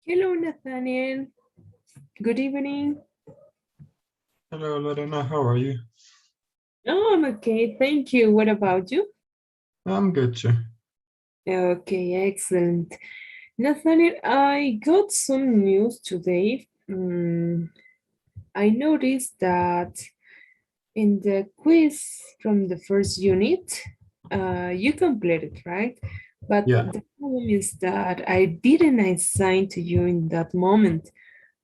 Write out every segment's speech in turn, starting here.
Hello, Nathaniel. Good evening. Hello, Lorena. How are you? Oh, I'm okay. Thank you. What about you? I'm good too. Okay, excellent. Nathaniel, I got some news today. I noticed that in the quiz from the first unit, you completed, right? But Yeah. the problem is that I didn't assign to you in that moment.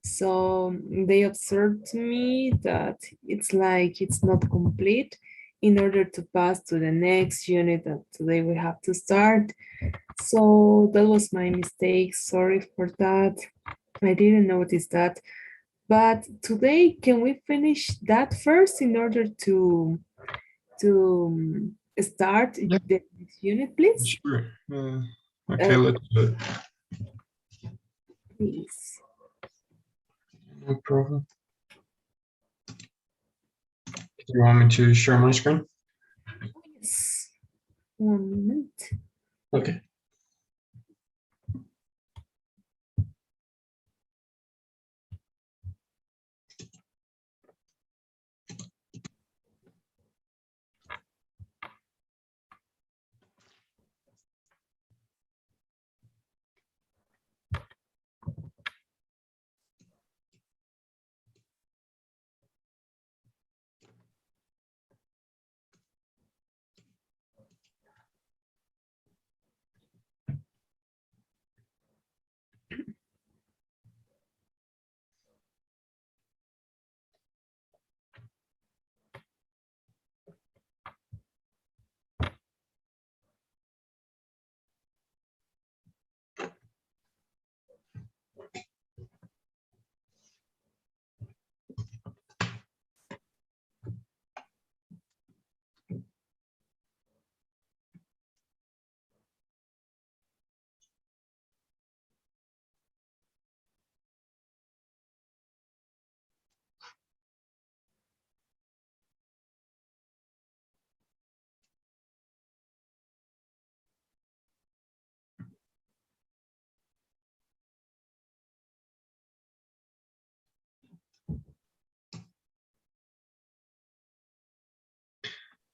So they observed me that it's like it's not complete in order to pass to the next unit that today we have to start. So that was my mistake. Sorry for that. I didn't notice that. But today, can we finish that first in order to start Yeah, the next unit, please? sure. Okay, Uh, let's do it. please. No problem. Do you want me to share my screen? Yes. 1 minute. Okay.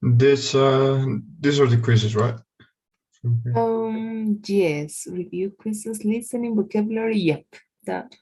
These are the quizzes, right? Okay. Yes, review quizzes, listening, vocabulary. Yep, that.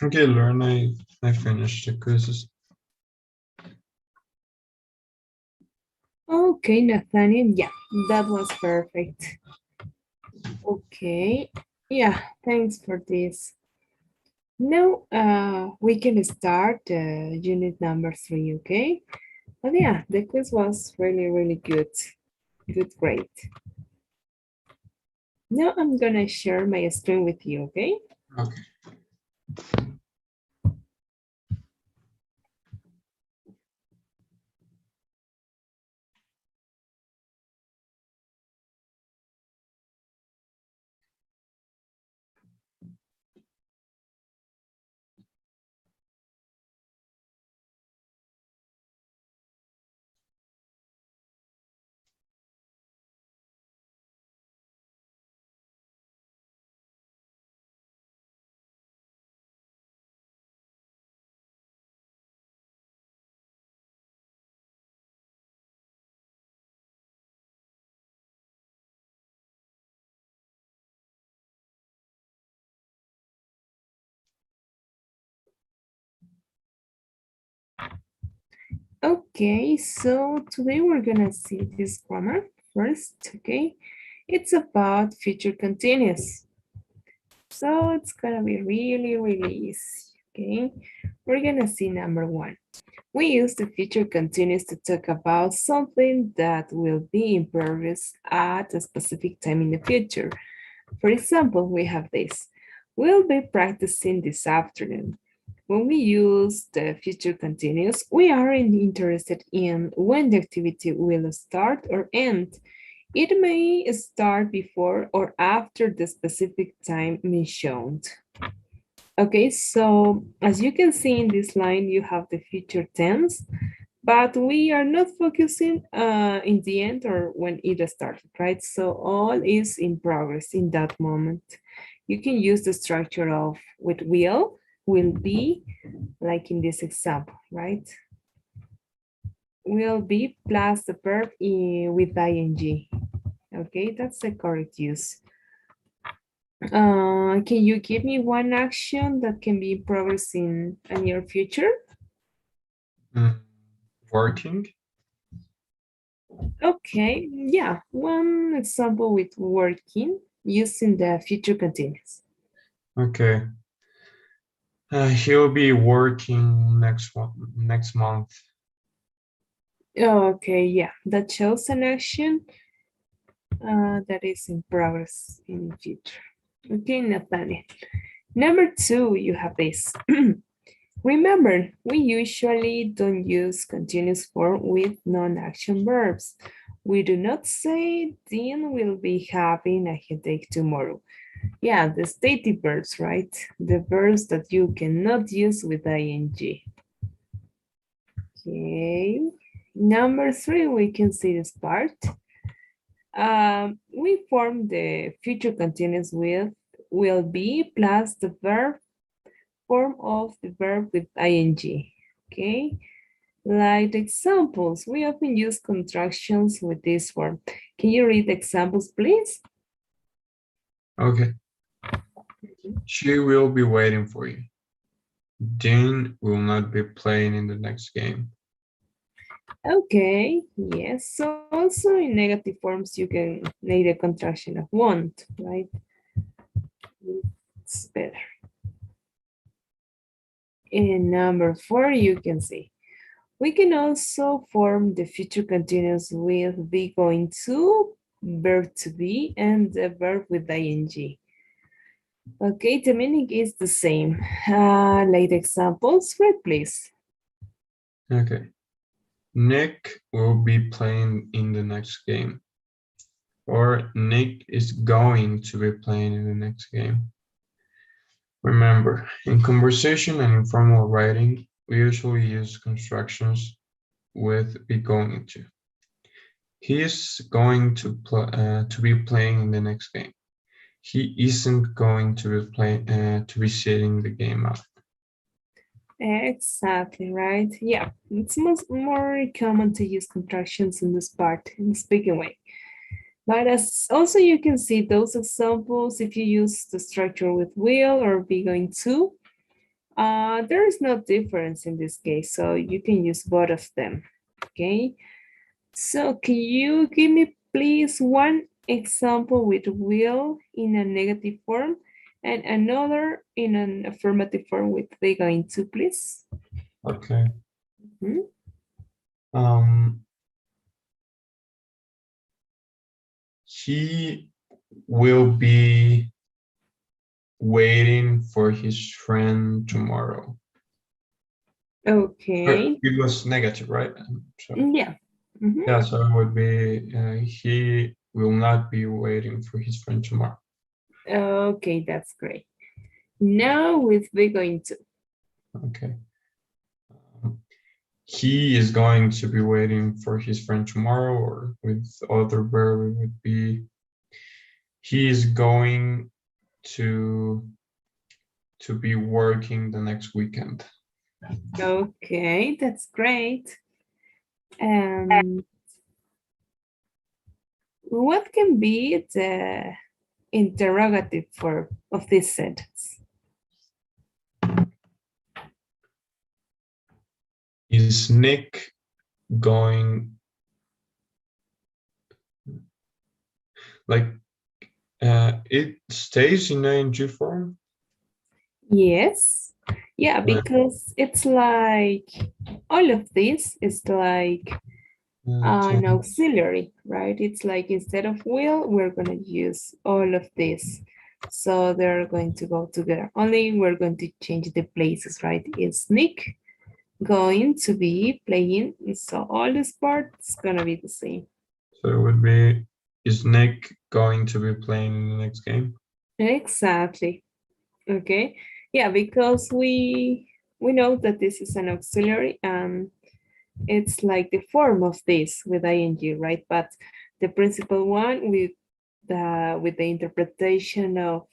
Okay, Lauren, I finished the quizzes. Okay, Nathaniel, yeah, that was perfect. Okay, yeah, thanks for this. Now, we can start unit number 3, okay? But yeah, the quiz was really, really good. Good, great. Now I'm gonna share my screen with you, okay? Okay. Okay, so today we're gonna see this grammar first, okay? It's about future continuous. So it's gonna be really, really easy, okay? We're gonna see number 1. We use the future continuous to talk about something that will be in progress at a specific time in the future. For example, we have this. We'll be practicing this afternoon. When we use the future continuous, we aren't interested in when the activity will start or end. It may start before or after the specific time mentioned. Okay, so as you can see in this line, you have the future tense, but we are not focusing in the end or when it started, right? So all is in progress in that moment. You can use the structure of with will be, like in this example, right? Will be plus the verb with ing. Okay, that's the correct use. Can you give me one action that can be in progress in a near future? Working. Okay, yeah, one example with working using the future continuous. Okay. He'll be working next month. Okay, yeah, that shows an action that is in progress in the future. Okay, Nathaniel. Number 2, you have this. Remember, we usually don't use continuous form with non-action verbs. We do not say Dean will be having a headache tomorrow. Yeah, the stative verbs, right? The verbs that you cannot use with ing. Okay. Number 3, we can see this part. We form the future continuous with will be plus the verb form of the verb with ing. Okay. Like the examples, we often use contractions with this form. Can you read the examples, please? Okay. She will be waiting for you. Dean will not be playing in the next game. Okay, yes. So also in negative forms, you can make the contraction of want, right? It's better. In number 4, you can say, we can also form the future continuous with be going to, verb to be, and the verb with ing. Okay, the meaning is the same. Like the examples, read please. Okay. Nick will be playing in the next game. Or Nick is going to be playing in the next game. Remember, in conversation and informal writing, we usually use constructions with be going to. He is going to be playing in the next game. He isn't going to be sitting the game out. Exactly, right? Yeah, it's more common to use contractions in this part in speaking way. But as also you can see those examples if you use the structure with will or be going to. There is no difference in this case, so you can use both of them, okay? So can you give me please one example with will in a negative form and another in an affirmative form with they going to, please? Okay. Mhm. Um, he will be waiting for his friend tomorrow. Okay, It was negative, right? So yeah. Mhm. yeah, so it would be he will not be waiting for his friend tomorrow. Okay, that's great. Now with we going to. Okay. He is going to be waiting for his friend tomorrow, or with other verb it would be he is going to be working the next weekend. Okay, that's great. Um, what can be the interrogative form of this sentence? Is Nick going, like, it stays in ing form? Yes. Yeah, Uh, because it's like all of this is like an can, auxiliary, right? It's like instead of will, we're going to use all of this. So they're going to go together. Only we're going to change the places, right? Is Nick going to be playing? So all this part is going to be the same. so it would be, is Nick going to be playing in the next game? Exactly. Okay. Yeah, because we know that this is an auxiliary and it's like the form of this with ing, right? But the principal one with the interpretation of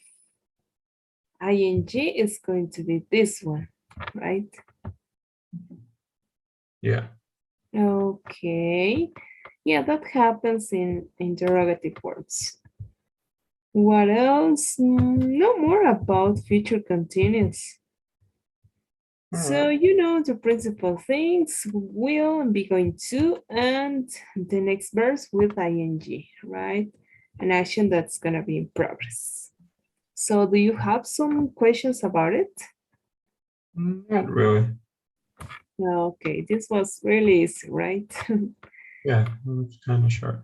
ing is going to be this one, right? Yeah. Okay. Yeah, that happens in interrogative forms. What else? No more about future continuous. All So right. you know the principal things will be going to and the next verse with ing, right? An action that's gonna be in progress. So do you have some questions about it? Not really. Okay, this was really easy, right? Yeah, it's kind of short.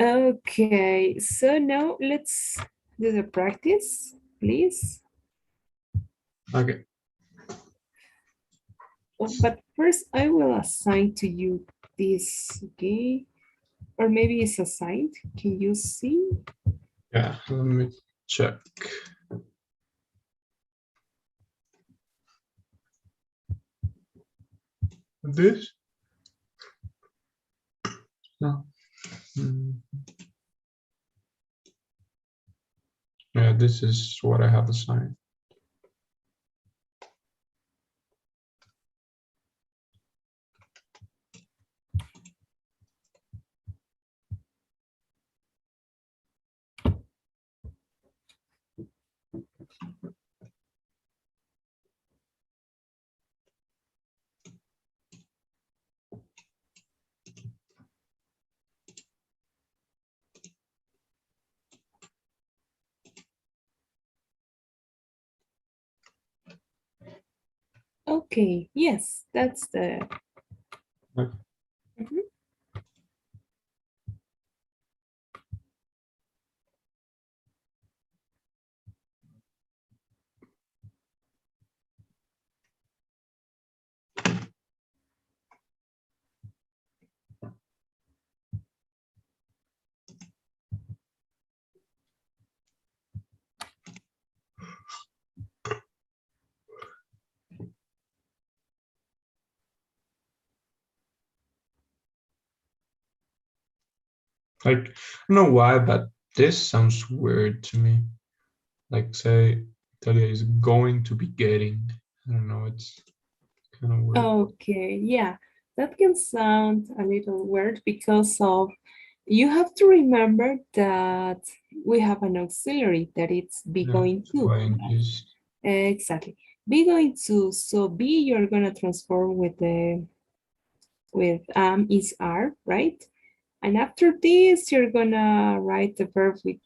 Okay, so now let's do the practice, please. Okay. Oh, but first I will assign to you this, okay? Or maybe it's assigned. Can you see? Yeah, let me check. This? No. Mm, yeah, this is what I have assigned. Okay, yes, that's the. Okay. Mhm. Like, I don't know why, but this sounds weird to me. Like, say, Talia is going to be getting. I don't know, it's kind of weird. Okay, yeah, that can sound a little weird because of you have to remember that we have an auxiliary that it's be Yeah, going two to, right? INGs. Exactly. Be going to, so be you're gonna transform with the with is are, right? And after this, you're gonna write the verb with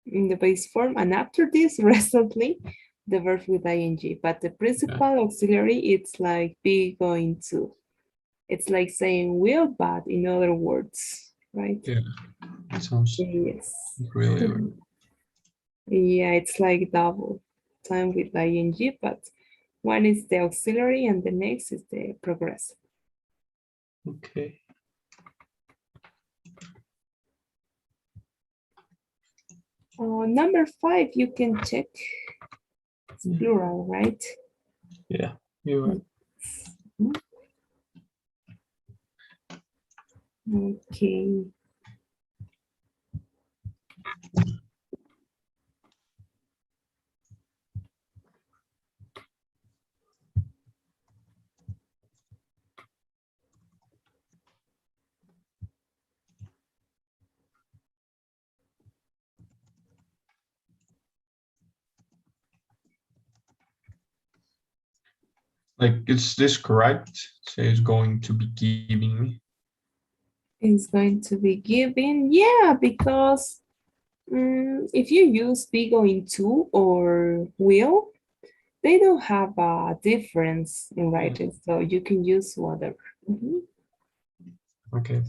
in the base form, and after this, recently, the verb with ing. But the Yeah, principal auxiliary, it's like be going to. It's like saying will, but in other words, right? yeah, it sounds Yes. really, Yeah, it's like double time with ing, but one is the auxiliary and the next is the progressive. okay. Number 5, you can check. It's plural, right? Yeah, you're right. Okay. Like, is this correct? Say it's going to be giving me. Is going to be given. Yeah, because if you use be going to or will, they don't have a difference in writing, so you can use whatever. Mhm. Okay.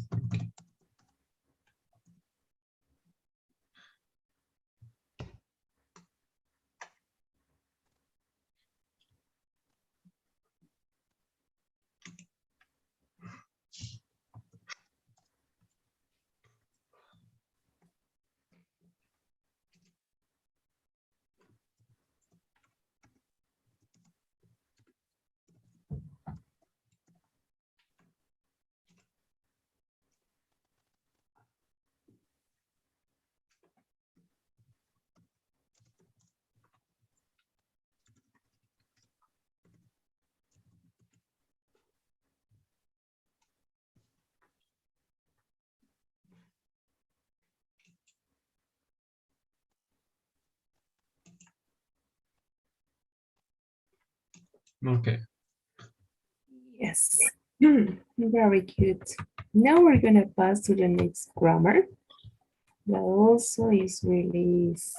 Okay. Yes. Very good. Now we're gonna pass to the next grammar. That also is really easy.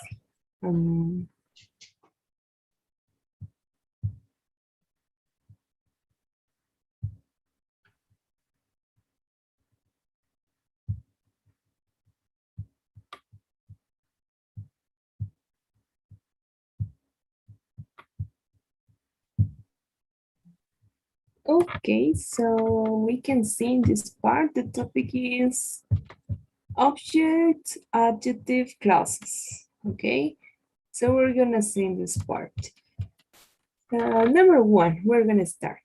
Um, okay, so we can see in this part the topic is object adjective clauses. Okay, so we're gonna see in this part. Number 1, we're gonna start.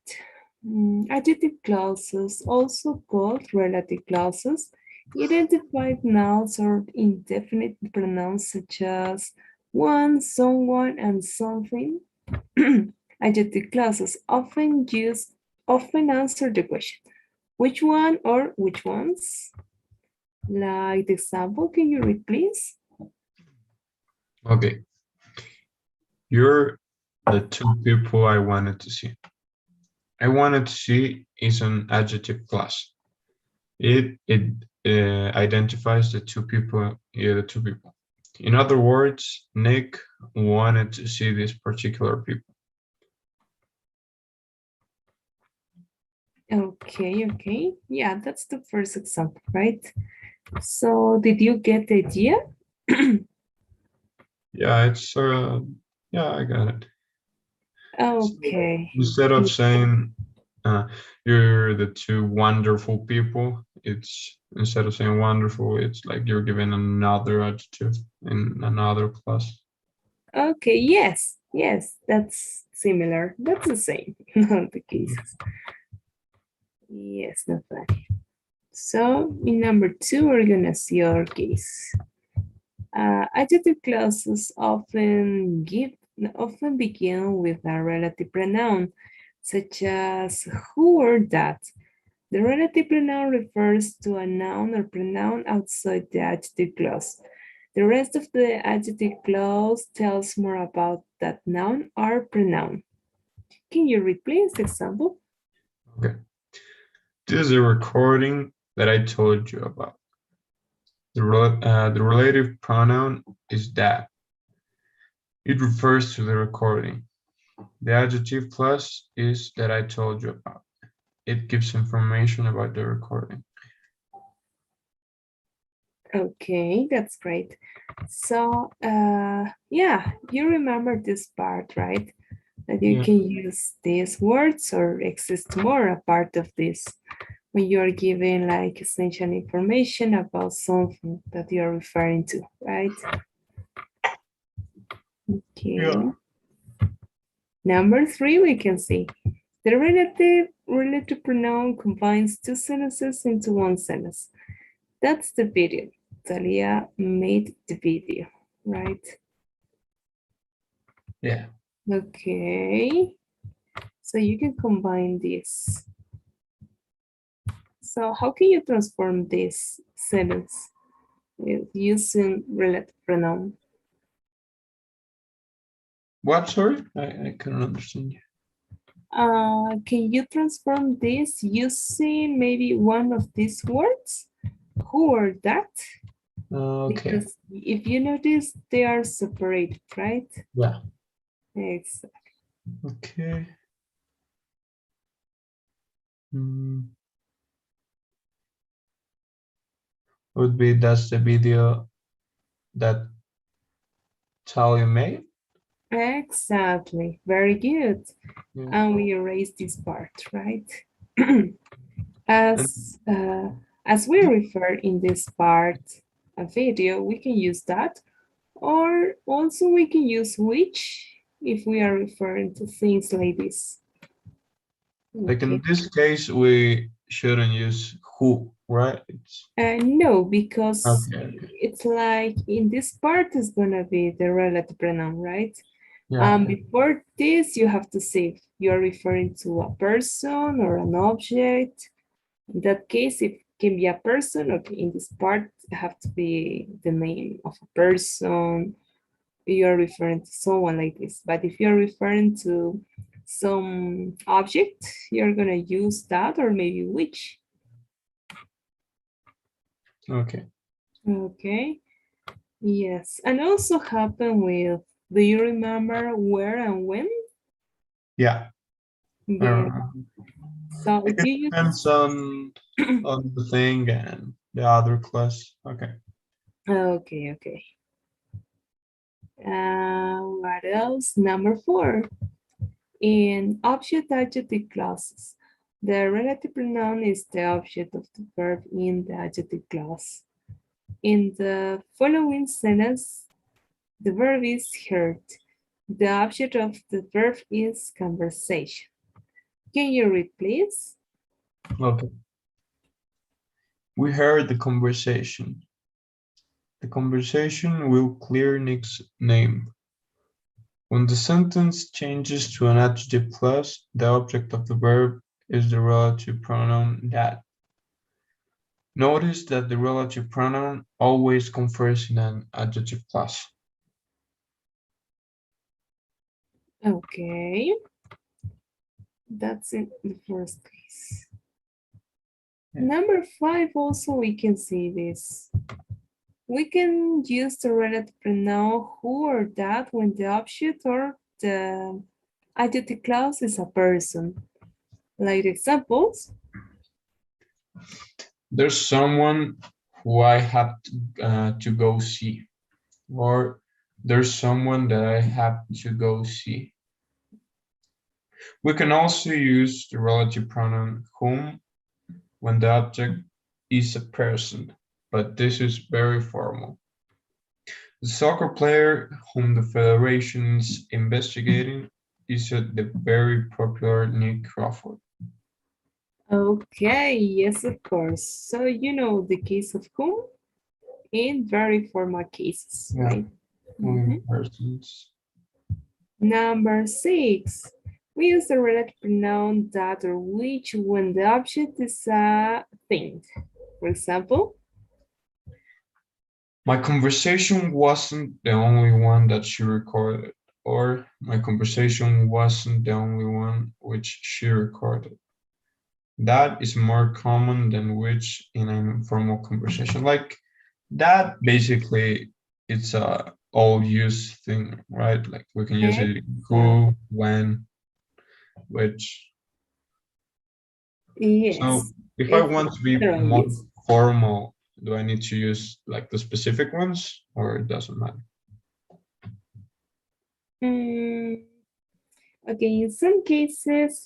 Adjective clauses, also called relative clauses, identify nouns or indefinite pronouns such as one, someone, and something. Adjective clauses often answer the question, which one or which ones? Like the example, can you read please? Okay. You're the two people I wanted to see. I wanted to see is an adjective class. It identifies the two people, yeah, the two people. In other words, Nick wanted to see this particular people. Okay, okay. Yeah, that's the first example, right? So did you get the idea? Yeah, it's yeah, I got it. So Okay. instead of saying you're the two wonderful people, it's instead of saying wonderful, it's like you're given another adjective in another class. Okay, yes, yes, that's similar. That's the same, not the cases. Yes, that's right. So in number 2, we're gonna see our case. Adjective clauses often begin with a relative pronoun, such as who or that. The relative pronoun refers to a noun or pronoun outside the adjective clause. The rest of the adjective clause tells more about that noun or pronoun. Can you read, please, the example? Okay. This is a recording that I told you about. The relative pronoun is that. It refers to the recording. The adjective plus is that I told you about. It gives information about the recording. Okay, that's great. So, yeah, you remember this part, right? That you Yeah. can use these words or exist more a part of this when you're giving like essential information about something that you're referring to, right? Okay. Yeah. Number 3, we can see the relative pronoun combines two sentences into one sentence. That's the video. Talia made the video, right? Yeah. Okay. So you can combine this. So how can you transform this sentence with using relative pronoun? What? Sorry, I couldn't understand you. Can you transform this using maybe one of these words? Who or that? Okay. Because if you notice, they are separated, right? Yeah. Exactly. Okay. Hmm. Would be that's the video that Talia made. Exactly. Very good. Yeah. And we erase this part, right? And as as we refer in this part a video, we can use that, or also we can use which if we are referring to things like this. like Okay. in this case, we shouldn't use who, right? It's No, because okay. Okay. it's like in this part is gonna be the relative pronoun, right? Yeah. Before this, you have to say if you're referring to a person or an object. In that case, it can be a person. Okay, in this part, it have to be the name of a person. You are referring to someone like this. But if you're referring to some object, you're gonna use that or maybe which. Okay. Okay. Yes. And also happen with, do you remember where and when? Yeah. Yeah. So It if you depends use on the thing and the other class. Okay. okay, okay. What else? Number 4. In object adjective clauses, the relative pronoun is the object of the verb in the adjective clause. In the following sentence, the verb is heard. The object of the verb is conversation. Can you read, please? Okay. We heard the conversation. The conversation will clear Nick's name. When the sentence changes to an adjective clause, the object of the verb is the relative pronoun that. Notice that the relative pronoun always confers in an adjective clause. Okay, that's in the first case. Yeah. Number 5, also we can see this. We can use the relative pronoun who or that when the object or the adjective clause is a person. Like examples. There's someone who I have to go see, or there's someone that I have to go see. We can also use the relative pronoun whom when the object is a person, but this is very formal. The soccer player whom the federation is investigating is the very popular Nick Crawford. Okay, yes, of course. So you know the case of whom in very formal cases, Yeah, right? only Mhm. persons. Number 6, we use the relative pronoun that or which when the object is a thing. For example, My conversation wasn't the only one that she recorded. or my conversation wasn't the only one which she recorded. That is more common than which in an informal conversation. Like that basically it's a all use thing, right? Like we can use it Exactly. who, when, which. So Yes, if I it's want to be literal more use. formal, do I need to use like the specific ones or it doesn't matter? Mm, okay, in some cases,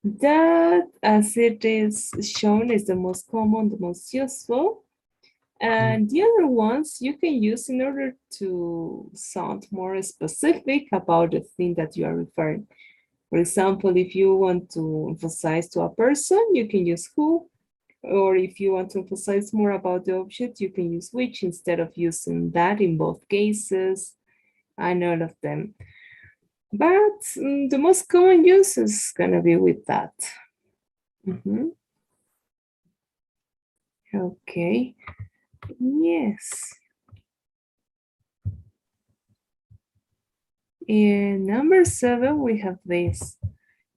that as it is shown is the most common, the most useful. Mm. And the other ones you can use in order to sound more specific about the thing that you are referring. For example, if you want to emphasize to a person, you can use who. Or if you want to emphasize more about the object, you can use which instead of using that in both cases and all of them. But the most common use is going to be with that. Mhm. Okay. Yes. In number 7, we have this.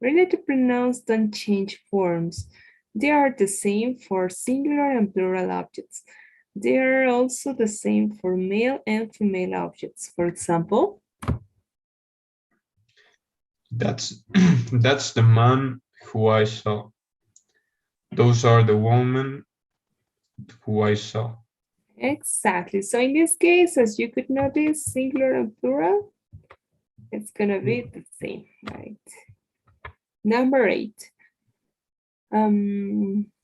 Relative pronouns don't change forms. They are the same for singular and plural objects. They are also the same for male and female objects. For example, That's that's the man who I saw. Those are the women who I saw. exactly. So in this case, as you could notice, singular and plural, it's gonna be the same, right? Number 8.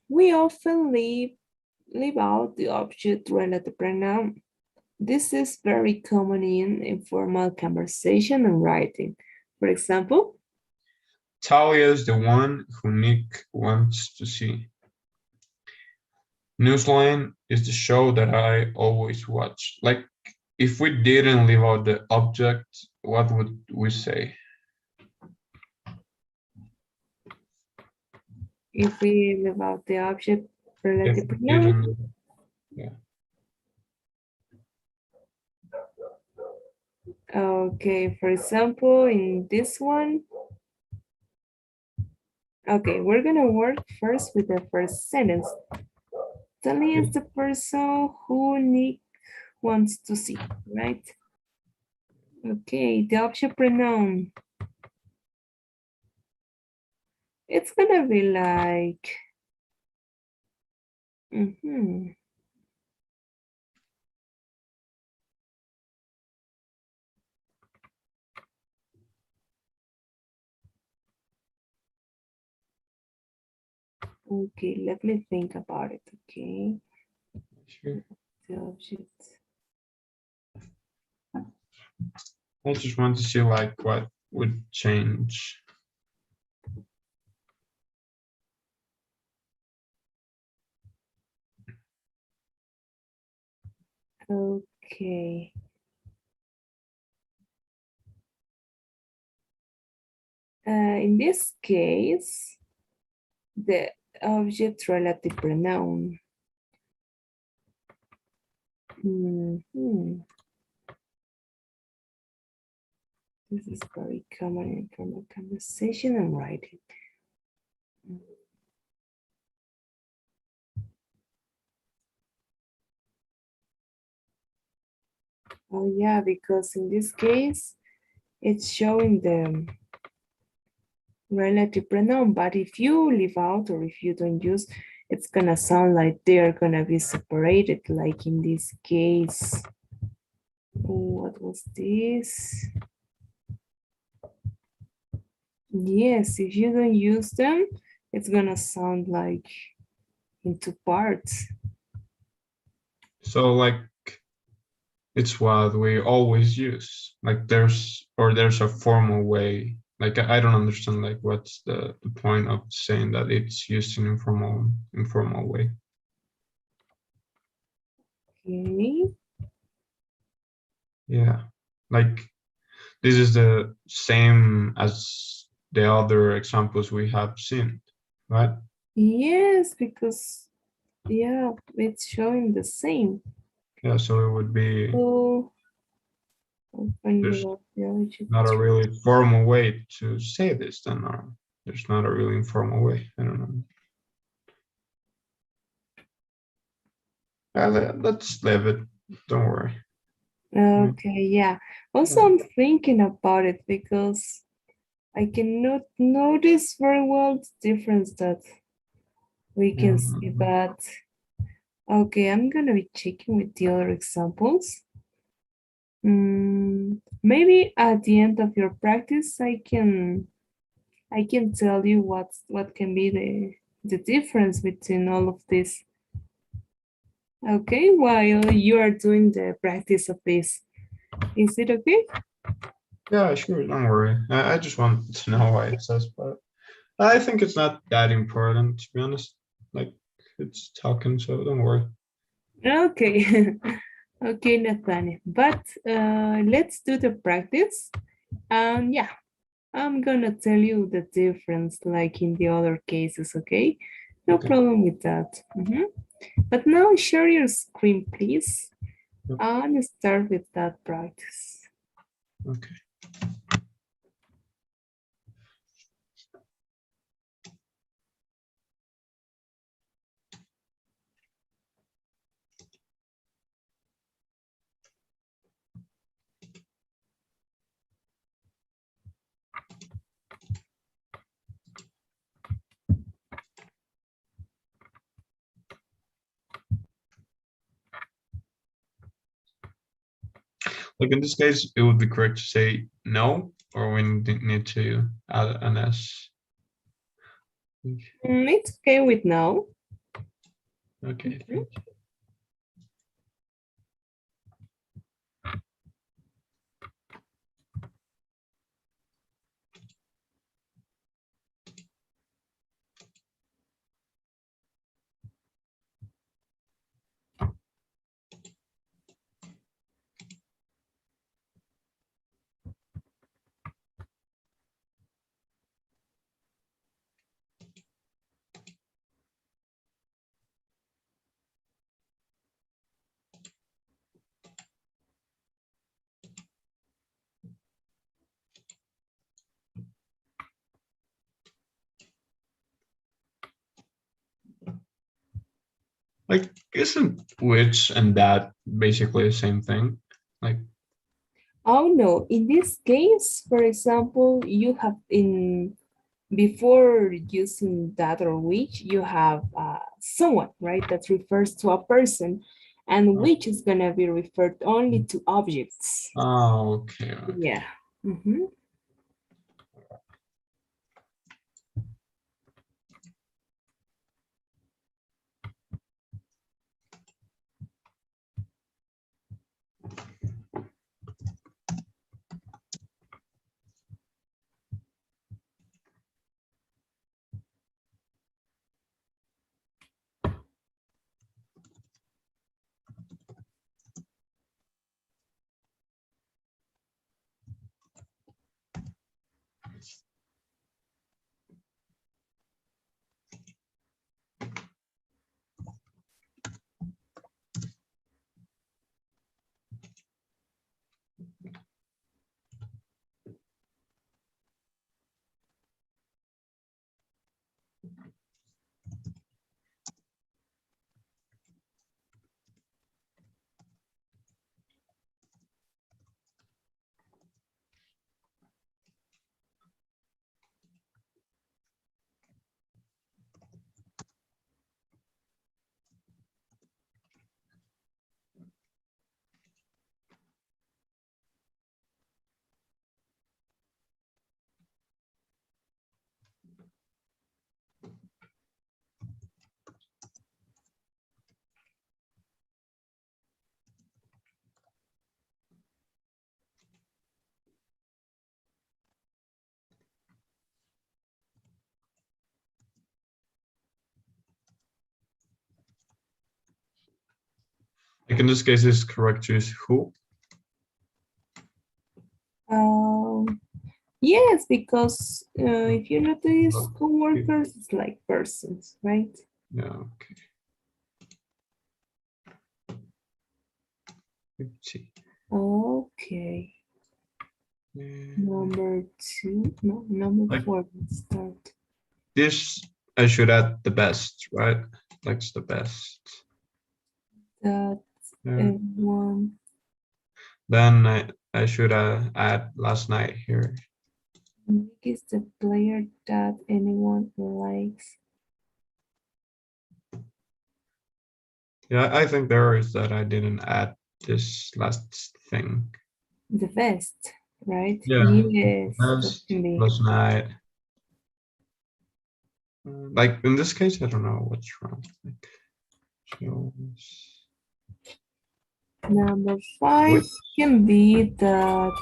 We often leave out the object relative pronoun. This is very common in informal conversation and writing. For example, Talia is the one who Nick wants to see. Newsline is the show that I always watch. Like, if we didn't leave out the object, what would we say? if we leave out the object If relative we pronoun, didn't, yeah. okay, for example, in this one, okay, we're gonna work first with the first sentence. Tali is the person who Nick wants to see, right? Okay, the object pronoun. It's gonna be like, mhm. Okay, let me think about it, okay? Sure. The object. I just want to see like what would change. Okay. In this case, the object relative pronoun. Mhm. This is very common in formal conversation and writing. Oh yeah, because in this case, it's showing the relative pronoun, but if you leave out or if you don't use, it's gonna sound like they're gonna be separated, like in this case. What was this? Yes, if you don't use them, it's gonna sound like in two parts. So like it's what we always use. Like there's a formal way. Like I don't understand like what's the point of saying that it's used in informal way. Okay. Yeah. Like this is the same as the other examples we have seen, right? Yes, because yeah, it's showing the same. Yeah, so it would be So There's not a really formal way to say this, then, or there's not a really informal way. I don't know. Let's leave it. Don't worry. Okay, yeah. Also, I'm thinking about it because I cannot notice very well the difference that we can see, but okay, I'm gonna be checking with the other examples. Maybe at the end of your practice, I can tell you what can be the difference between all of this. Okay, while you are doing the practice of this, is it okay? Yeah, sure. Don't worry. I just want to know why it says, but I think it's not that important, to be honest. Like, it's talking, so don't worry. Okay, okay, Nathaniel. But let's do the practice. And yeah, I'm gonna tell you the difference like in the other cases, okay? No Okay. problem with that. But now share your screen, please, Yep. and start with that practice. Okay. Like in this case, it would be correct to say no, or we need to add an S. It's okay with now. Okay, thank you. Like, isn't which and that basically the same thing? Like, Oh no, in this case, for example, you have in before using that or which, you have someone, right? That refers to a person, and which is gonna be referred only to objects. oh, okay. Yeah. Mhm. Like in this case, it's correct to use who. Um, yes, because if you notice Oh, co-workers, it's like persons, right? yeah, okay. Let's see. Okay. Number 2, no, number Like 4, let's start. this, I should add the best, right? Likes the best. That Yeah. one. Then I should add last night here. Nick is the player that anyone likes. Yeah, I think there is that I didn't add this last thing. The best, right? Yeah, Yes, that best can be. last night. Like in this case, I don't know what's wrong. Like, shows. Number 5 Wait. can be that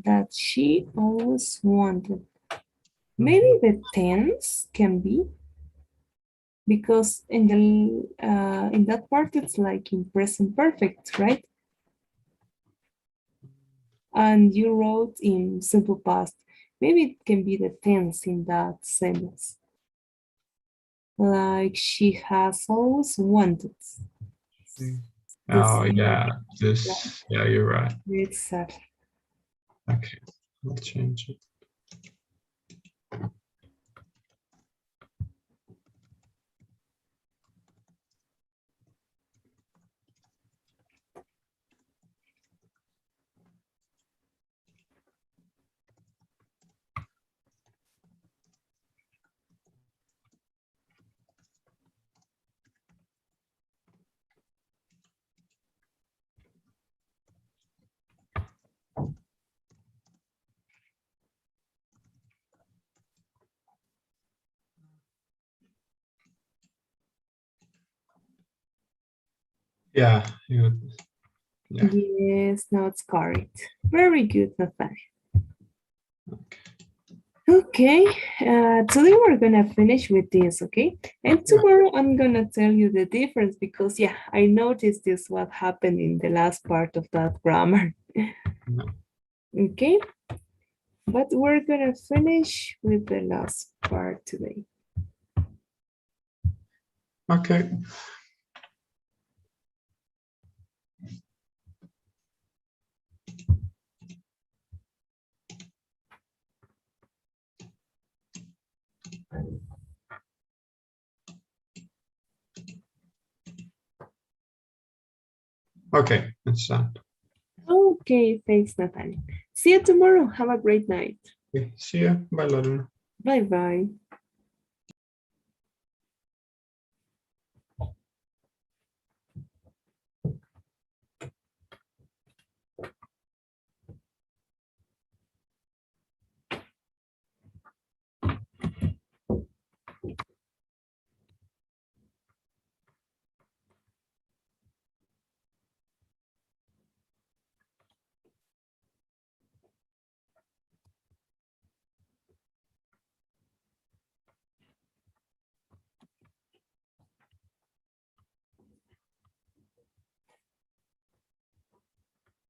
that she always wanted. Maybe the tense can be because in that part it's like in present perfect, right? And you wrote in simple past. Maybe it can be the tense in that sentence. Like she has always wanted. The Oh same. yeah, this. Yeah, you're right. Exactly. Okay, I'll change it. Yeah, yeah. Yes, now it's correct. Very good, Nathaniel. Okay. Okay, today we're gonna finish with this, okay? And Yeah. tomorrow I'm gonna tell you the difference because, yeah, I noticed this what happened in the last part of that grammar, Yeah. okay? But we're gonna finish with the last part today. Okay. Okay, it's done. Okay, thanks, Nathaniel. See you tomorrow. Have a great night. Okay, see you. Bye, Lorena. Bye bye.